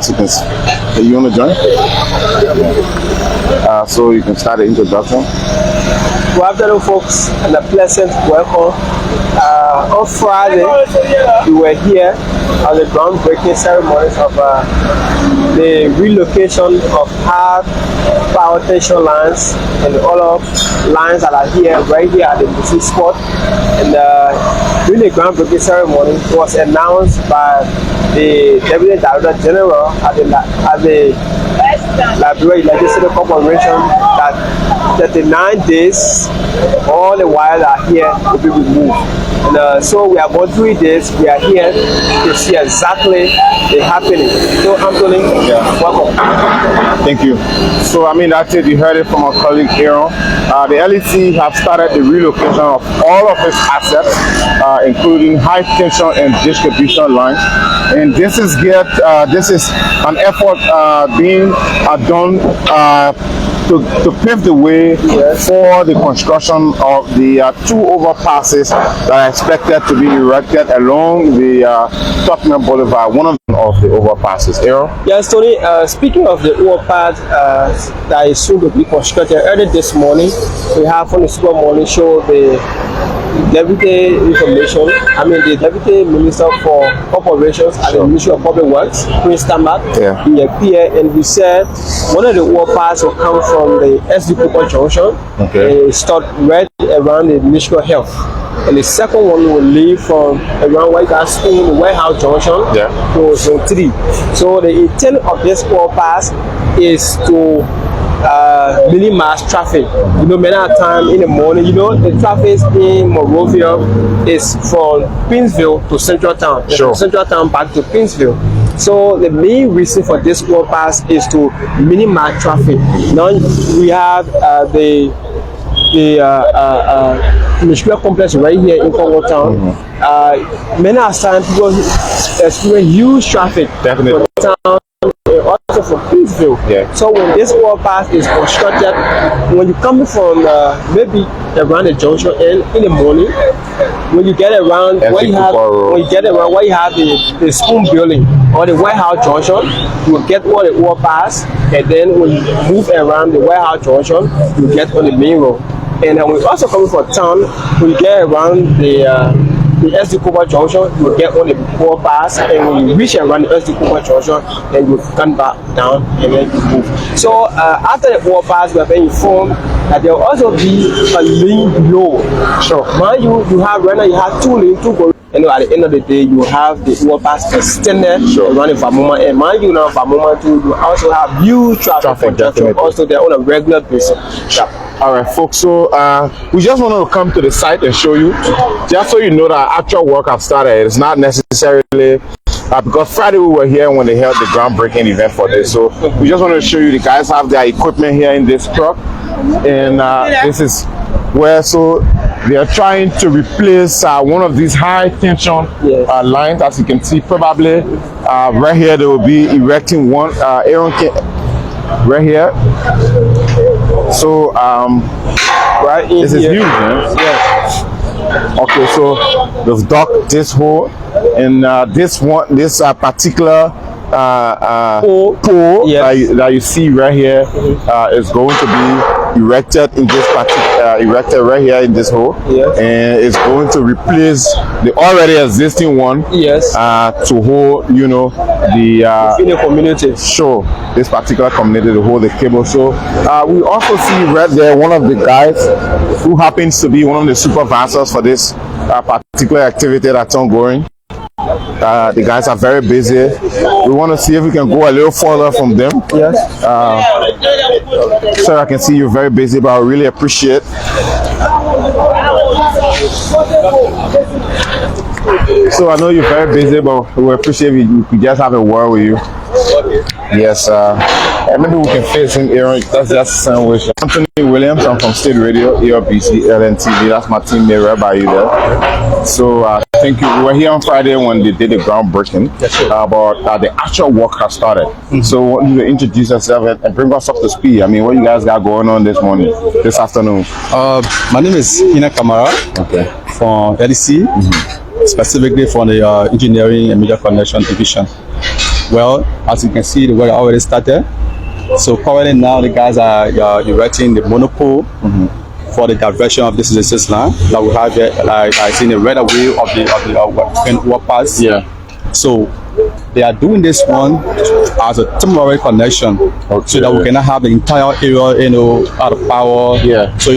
box. You want to join? So you can start the introduction. Good afternoon, folks, and a pleasant welcome. On Friday, we were here at the groundbreaking ceremonies of the relocation of hard power tension lines and all of lines that are right here at the busy spot. And during the groundbreaking ceremony, it was announced by the Deputy Director General at the Liberia Legislative Corporation that 39 days all the wires are here will be removed. And so we are about 3 days, we are here to see exactly the happening. So Anthony, welcome. Thank you. So I mean, that's it. You heard it from our colleague Aaron. The LEC have started the relocation of all of its assets, including high tension and distribution lines. And this is an effort being done to pave the way for the construction of the 2 overpasses that are expected to be erected along the Tubman Boulevard, one of the overpasses. Aaron? Yes, Tony. Speaking of the overpass that is soon to be constructed, early this morning, we have on the Super Morning Show the Deputy the Deputy Minister for Operations at the Ministry of Public Works, Prince Tambak. He appeared and he said one of the overpass will come from the SD Cooper Junction. And start right around the Ministry of Health. And the second one will leave from around White House School, the Warehouse Junction to Zone 3. So the intent of this overpass is to minimize traffic. You know, many times in the morning, you know, the traffic in Monrovia is from Princeville to Central Town. From Central Town back to Princeville. So the main reason for this overpass is to minimize traffic. Now we have the industrial complex right here in Congo Town. Many times people experience huge traffic for the town. Also from Princeville. So when this overpass is constructed, when you come from maybe around the junction and in the morning, when you get around where you have the Spoon Building or the Warehouse Junction, you will get on the overpass, and then when you move around the Warehouse Junction, you get on the main road. And when we also coming from town, when you get around the SD Cooper Junction, you will get on the overpass, and when you reach around the SD Cooper Junction, then you come back down and then you move. So after the overpass, we have been informed that there will also be a lane below. Mind you have right now you have 2 lanes, 2 go. And at the end of the day, you have the overpass extended around the Famoma. And mind you now, Famoma too, you also have huge traffic also there on a regular basis. All right, folks. So we just wanted to come to the site and show you, just so you know that actual work have started. It's not necessarily because Friday we were here when they held the groundbreaking event for this. So we just wanted to show you the guys have their equipment here in this truck, and this is where they are trying to replace one of these high tension lines. As you can see, probably right here they will be erecting one. Aaron right here. So right in this is huge, man. Okay, so they've dug this hole, and this particular pole that you see right here is going to be erected in this particular right here in this hole, and it's going to replace the already existing one to hold, you know, the community. This particular community to hold the cable. So we also see right there one of the guys who happens to be one of the supervisors for this particular activity that's ongoing. The guys are very busy. We want to see if we can go a little further from them. So I can see you're very busy, but I really appreciate. So I know you're very busy, but we appreciate if we could just have a word with you. Yes, maybe we can face him, Aaron. That's just a sandwich. Anthony Williams, I'm from State Radio, ERBC, LNTV. That's my teammate right by you there. So thank you. We were here on Friday when they did the groundbreaking, but the actual work has started. So I want you to introduce yourself and bring us up to speed. I mean, what you guys got going on this afternoon? My name is Ina Kamara from LEC, specifically from the Engineering and Media Connection Division. Well, as you can see, the work already started. So currently now the guys are erecting the monopole for the diversion of this is line that we have here. Like I see the right away of the overpass. Yeah. So they are doing this one as a temporary connection, so that we cannot have the entire area, out of power. Yeah. So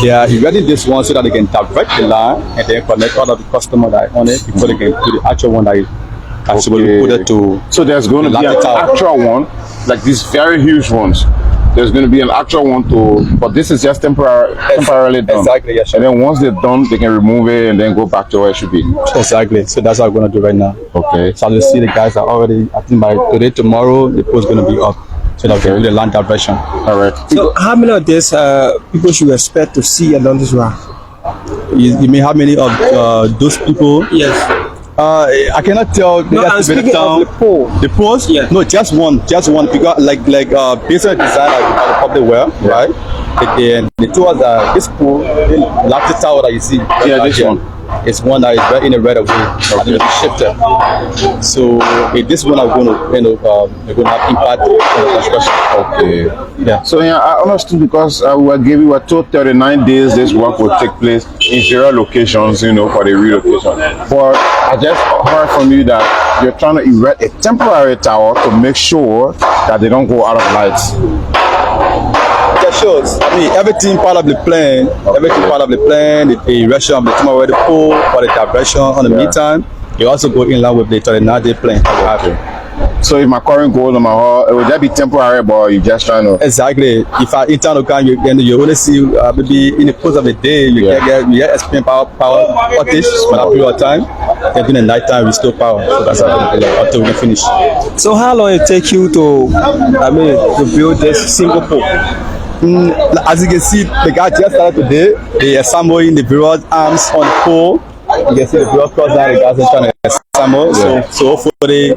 they are erecting this one so that they can divert the line and then connect all of the customer that are on it before they can do the actual one that is actually put it to. So there's going to be an actual one, like these very huge ones. There's going to be an actual one but this is just temporarily done. Exactly, yes. And then once they're done, they can remove it and then go back to where it should be. Exactly. So that's what we're going to do right now. Okay. So you see the guys are already, I think by today, tomorrow, the post is going to be up. So that we can do the land diversion. All right. So how many of these people should we expect to see along this route? You mean how many of those people? Yes. I cannot tell. No, I'm speaking of the pole. The post? Yeah. No, just one. Because based on the design of the public well, right? They told us that this pole, the last tower that you see, this one. It's one that is right in the right of way. Okay. Shifted. So this one are going to have impact on the construction. Okay. Yeah. So I understood because we were told 39 days this work will take place in various locations, for the relocation. But I just heard from you that you're trying to erect a temporary tower to make sure that they don't go out of lights. Shows. I mean, everything part of the plan. Everything part of the plan. The erection of the temporary pole for the diversion on the meantime. You also go in line with the 39-day plan that we have. So if my current goal on my hall, it would just be temporary, but you're just trying to. Exactly. If I internal can you only see maybe in the course of the day you get extreme power outage for that period of time. Then in the night time we still power. So that's how until we finish. So how long it take you to build this single pole? As you can see, the guy just started today. They are assembling the various arms on the pole. You can see the various cross down. The guys are trying to assemble. So hopefully,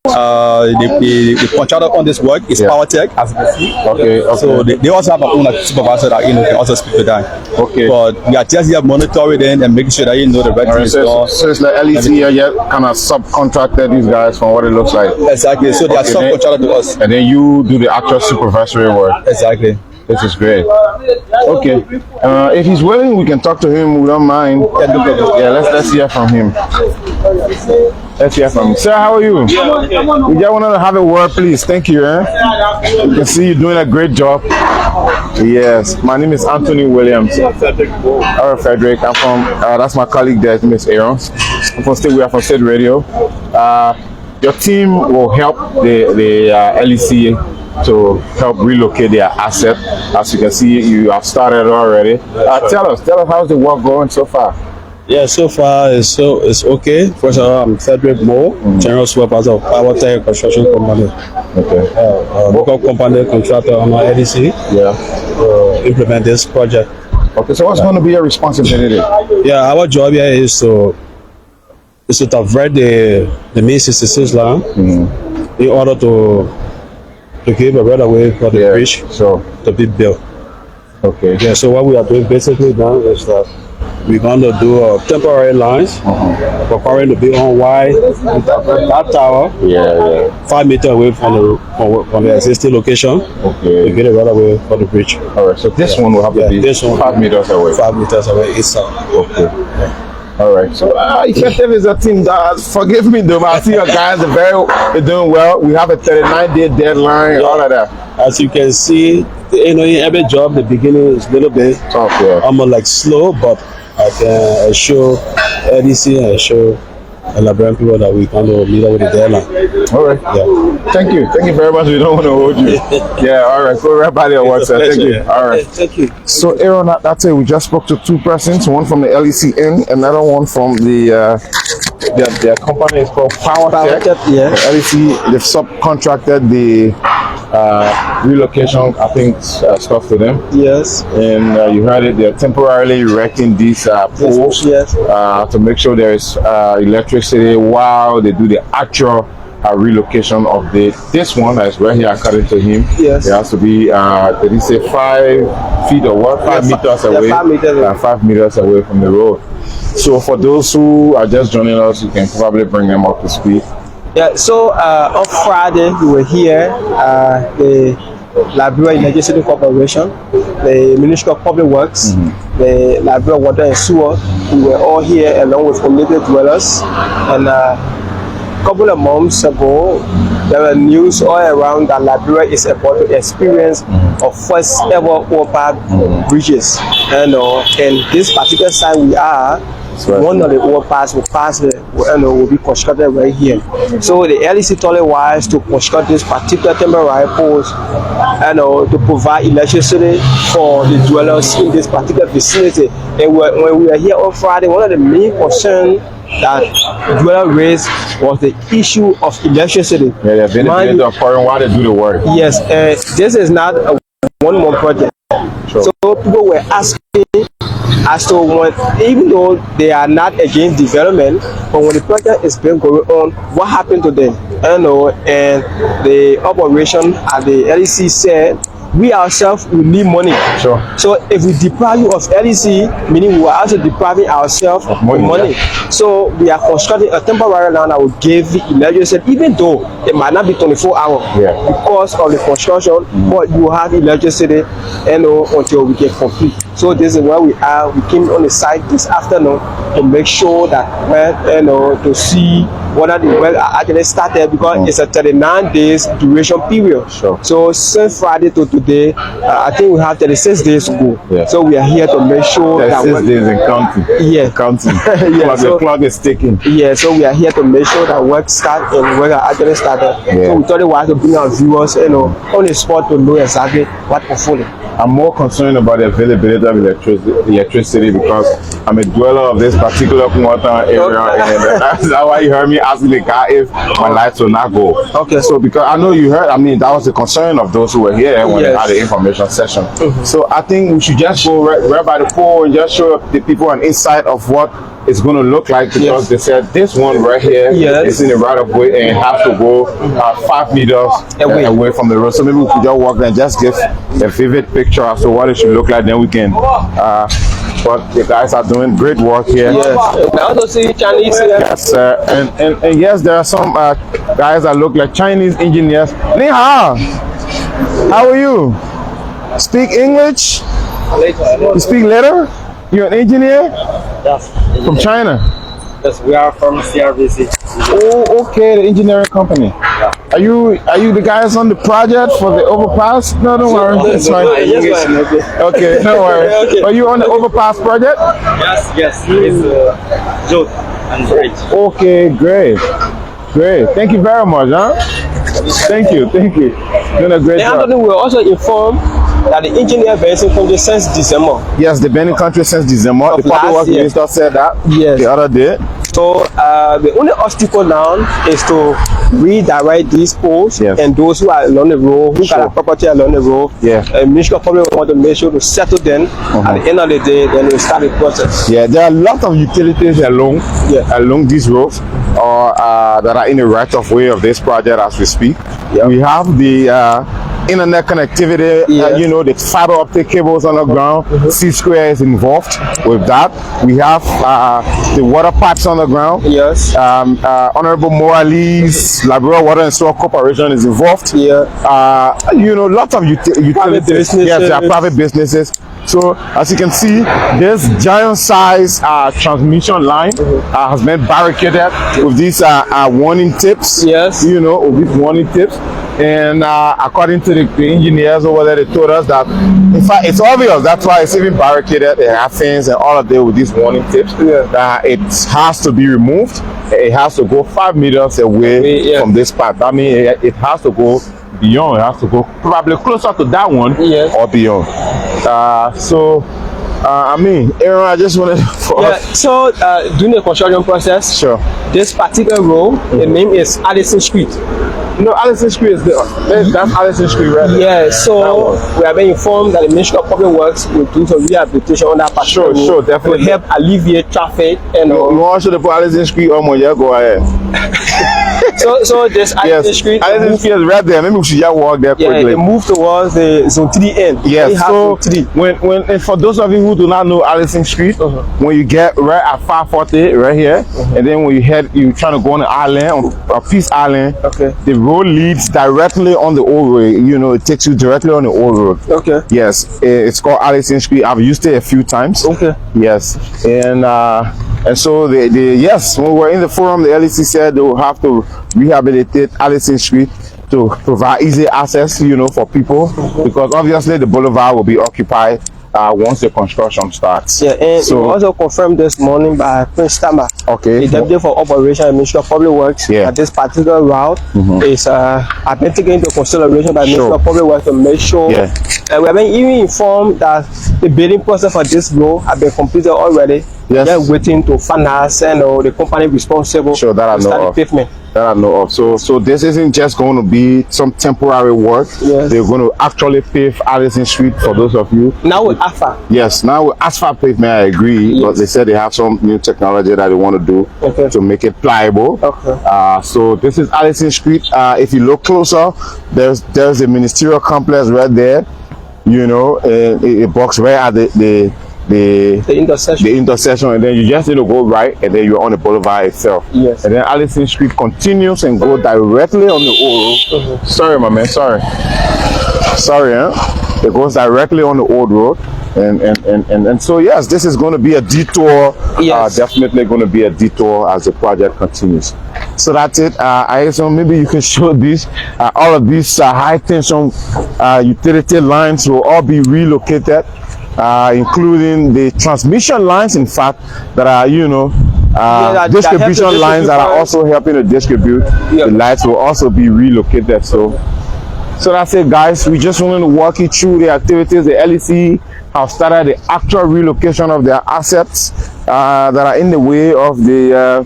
the contractor on this work is Power Tech, as you can see. Okay. So they also have an owner supervisor that can also speak to them. Okay. But we are just here monitoring and making sure that the right thing is done. So it's like LEC here kind of subcontracted these guys from what it looks like. Exactly. So they are subcontracted to us. And then you do the actual supervisory work. Exactly. This is great. Okay. If he's willing, we can talk to him. We don't mind. Yeah, let's hear from him. Let's hear from him. Sir, how are you? We just wanted to have a word, please. Thank you. We can see you doing a great job. Yes. My name is Anthony Williams. Frederick. I'm from. That's my colleague there, Miss Aaron. We are from State Radio. Your team will help the LEC to help relocate their asset. As you can see, you have started already. Tell us how's the work going so far? Yeah, so far it's okay. First of all, I'm Frederick Moore, General Supervisor of Power Tech Construction Company. Okay. Local company contractor on our LEC. Yeah. Implement this project. Okay, so what's going to be your responsibility? Yeah, our job here is to divert the main 66 line in order to give a right of way for the bridge to be built. Okay. Yeah, so what we are doing basically now is that we're going to do temporary lines for power to be on wide that tower. 5 meters away from the existing location. Okay. To get a right of way for the bridge. All right. So this one will have to be this one 5 meters away. 5 meters away each side. Okay. All right. So Effective is a team that, forgive me though, but I see your guys are doing well. We have a 39-day deadline, all of that. As you can see, in every job, the beginning is a little bit almost like slow, but I can assure LEC and assure Liberian people that we can meet up with the deadline. All right. Yeah. Thank you very much. We don't want to hold you. Yeah. All right. Go right by the WhatsApp. Thank you. All right. Thank you. So Aaron, that's it. We just spoke to two persons, one from the LEC and another one from their company is called Power Tech. Yeah. LEC, they've subcontracted the relocation, I think, stuff to them. Yes. And you heard it, they're temporarily erecting these poles to make sure there is electricity while they do the actual relocation of this one that is right here according to him. Yes. It has to be did he say 5 feet or what? 5 meters away. 5 meters. 5 meters away from the road. So for those who are just joining us, you can probably bring them up to speed. Yeah, so on Friday we were here, the Liberia Electricity Corporation, the Ministry of Public Works, the Liberia Water and Sewer. We were all here along with community dwellers, and a couple of months ago there were news all around that Liberia is about to experience of first ever overpass bridges, and this particular site we are. One of the overpass will be constructed right here. So the LEC told it wise to construct this particular temporary post and to provide electricity for the dwellers in this particular vicinity. And when we were here on Friday, one of the main concerns that dweller raised was the issue of electricity. Yeah, they've been pouring while they do the work. Yes, this is not a one-more project. Sure. So people were asking as to when, even though they are not against development, but when the project is being going on, what happened to them? And the operation at the LEC said, we ourselves will need money. Sure. So if we deprive you of LEC, meaning we are also depriving ourselves of money. Yeah. So we are constructing a temporary land that will give the electricity, even though it might not be 24 hours because of the construction, but you have electricity until we get complete. So this is where we are. We came on the site this afternoon to make sure that to see whether the well are actually started, because it's a 39 days duration period. Sure. So since Friday to today, I think we have 36 days to go. Yeah. So we are here to make sure 36 days in counting. Yeah. Counting. Yeah. So the clock is ticking. Yeah. So we are here to make sure that work start and work are actually started. Yeah. So we thought it was to bring our viewers, on the spot to know exactly what to follow. I'm more concerned about the availability of electricity because I'm a dweller of this particular Kumatan area, and that's why you heard me asking the guy if my lights will not go. Okay. So because I know you heard, that was the concern of those who were here when they had the information session. So I think we should just go right by the pole and just show the people an insight of what it's going to look like, because they said this one right here is in the right of way and has to go 5 meters away from the road. So maybe we could just walk there and just give a vivid picture as to what it should look like. Then we can what the guys are doing great work here. I also see Chinese here. Yes, and yes, there are some guys that look like Chinese engineers. Ni hao, how are you? Speak English? You speak later? You're an engineer? Yes. From China? Yes, we are from CRVC. Oh, okay, the engineering company. Yeah. Are you the guys on the project for the overpass? No, don't worry. It's fine. Okay, no worry. Okay. Are you on the overpass project? Yes. It's Joe and Bridge. Okay, great. Thank you very much, huh? Thank you. Doing a great job. We were also informed that the engineer been in country since December. Yes, they've been in country since December. The public works minister said that the other day. So the only obstacle now is to redirect these poles and those who are along the road, who got a property along the road. Ministry of Public want to make sure to settle them. At the end of the day, then we start the process. Yeah, there are a lot of utilities along these roads or that are in the right of way of this project as we speak. We have the internet connectivity, the fiber optic cables on the ground. C-Square is involved with that. We have the water pipes on the ground. Yes. Honorable Morales, Liberia Water and Sewer Corporation is involved. Lots of utilities. Yes, there are private businesses. So as you can see, this giant size transmission line has been barricaded with these warning tips. Yes. With these warning tips. And according to the engineers over there, they told us that, in fact, it's obvious. That's why it's even barricaded. They have things and all of that with these warning tips. That it has to be removed. It has to go 5 meters away from this pipe. I mean, it has to go beyond. It has to go probably closer to that one or beyond. Aaron, I just wanted to... So during the construction process, this particular road, the name is Addison Street. No, Addison Street is that's Addison Street, right? Yeah, so we have been informed that the Ministry of Public Works will do some rehabilitation on that particular road. Sure, definitely. To help alleviate traffic. And you want to put Addison Street on, go ahead. So this Yes, street. Allison Street is right there. Maybe we should just walk there quickly. Yeah, it moved towards the zone 3 end. Yes, so zone 3. when and for those of you who do not know Allison Street, when you get right at 540 right here, and then when you trying to go on the island, on Peace Island, okay, the road leads directly on the old road. You know, it takes you directly on the old road. Okay. Yes, it's called Allison Street. I've used it a few times. Okay. Yes, and so yes, when we were in the forum, the LEC said they will have to rehabilitate Allison Street to provide easy access, you know, for people, because obviously the boulevard will be occupied once the construction starts. Yeah, and so it was also confirmed this morning by Prince Tama, okay, the Deputy for Operation and Ministry of Public Works, that this particular route is have been taken into consideration by Ministry of Public Works to make sure we have been even informed that the bidding process for this road has been completed already. Yes. They're waiting to finance and the company responsible that I to know start of. the pavement. That I know of. So this isn't just going to be some temporary work. Yes. They're going to actually pave Allison Street for those of you. Now with asphalt. Yes, now with asphalt pavement, I agree. But they said they have some new technology that they want to do to make it pliable. Okay. So this is Allison Street. If you look closer, there's a ministerial complex right there. You know, it walks right at the intersection, and then you just need to go right, and then you're on the boulevard itself. Yes. And then Allison Street continues and go directly on the old road. Sorry, my man. Sorry, huh? It goes directly on the old road. And so yes, this is going to be a detour. Yes. Definitely going to be a detour as the project continues. So that's it. So maybe you can show these. All of these high tension utility lines will all be relocated, including the transmission lines, in fact, that are, you know, distribution lines that are also helping to distribute. The lights will also be relocated. So that's it, guys. We just wanted to walk you through the activities. The LEC have started the actual relocation of their assets that are in the way of the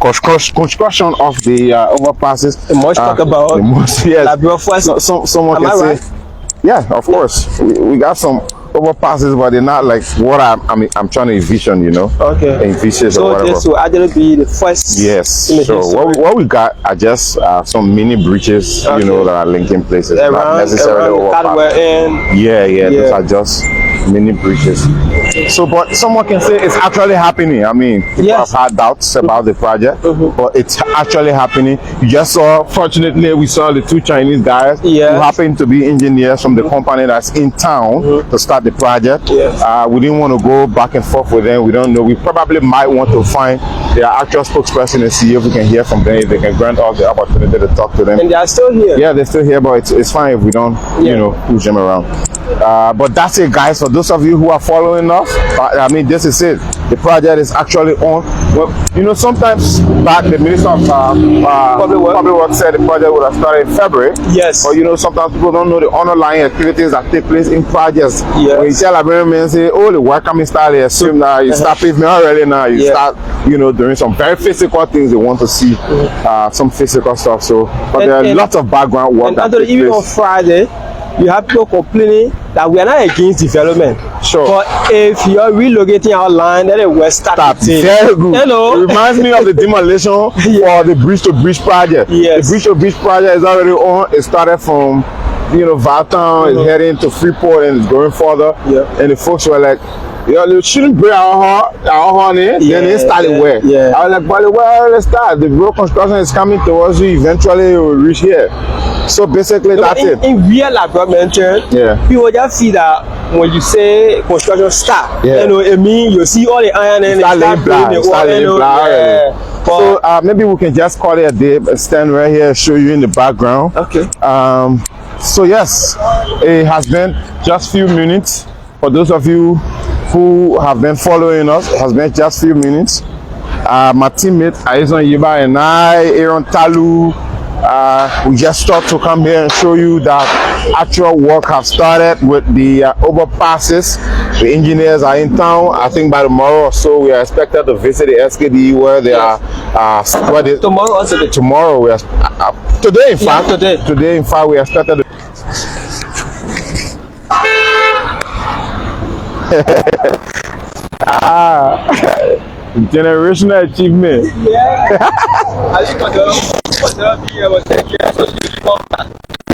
construction of the overpasses. The most talk about. Yes. Someone can say. Right? Yeah, of course. We got some overpasses, but they're not like what I'm trying to envision, you know. Okay. Envision so or whatever. This will actually be the first. Yes. So what we got are just some mini bridges, you know, that are linking places, not necessarily overpasses. Yeah. Those are just mini bridges. So, but someone can say it's actually happening. I mean, people have had doubts about the project, but it's actually happening. You just saw, fortunately, we saw the two Chinese guys who happen to be engineers from the company that's in town to start the project. We didn't want to go back and forth with them. We don't know. We probably might want to find their actual spokesperson and see if we can hear from them, if they can grant us the opportunity to talk to them. And they are still here. Yeah, they're still here, but it's fine if we don't, you know, push them around. But that's it, guys. For those of you who are following us, I mean, this is it. The project is actually on. Well, you know, sometimes back the Minister of Public Works said the project would have started in February. Yes. But you know, sometimes people don't know the underlying activities that take place in projects. Yes. When you tell Liberians, say, oh, the work coming started, assume that you start pavement already now. You start, you know, doing some very physical things they want to see, some physical stuff. So, but there are lots of background work. And even on Friday, you have people complaining that we are not against development. Sure. But if you are relocating our land, then it will start. Very good. Hello. It reminds me of the demolition for the bridge to bridge project. Yes. The bridge to bridge project is already on. It started from, you know, Valtown, it's heading to Freeport and it's going further. And the folks were like, yeah, they shouldn't bring our horn in. Then they started where? I was like, but well, let's start. The road construction is coming towards you. Eventually, it will reach here. So basically, that's it. In real development, people just see that when you say construction start, you know, it means you see all the iron and So maybe we can just call it a day, stand right here, show you in the background. Okay. So yes, it has been just few minutes. For those of you who have been following us, it has been just few minutes. My teammate Aizon Yiba and I, Aaron Talu, we just stopped to come here and show you that actual work have started with the overpasses. The engineers are in town. I think by tomorrow or so we are expected to visit the SKD where they are. Tomorrow or today? Tomorrow we are. Today, in fact. Today, in fact, we are expected to. Generational achievement.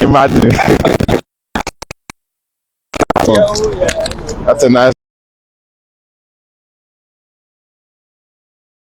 Imagine. That's a nice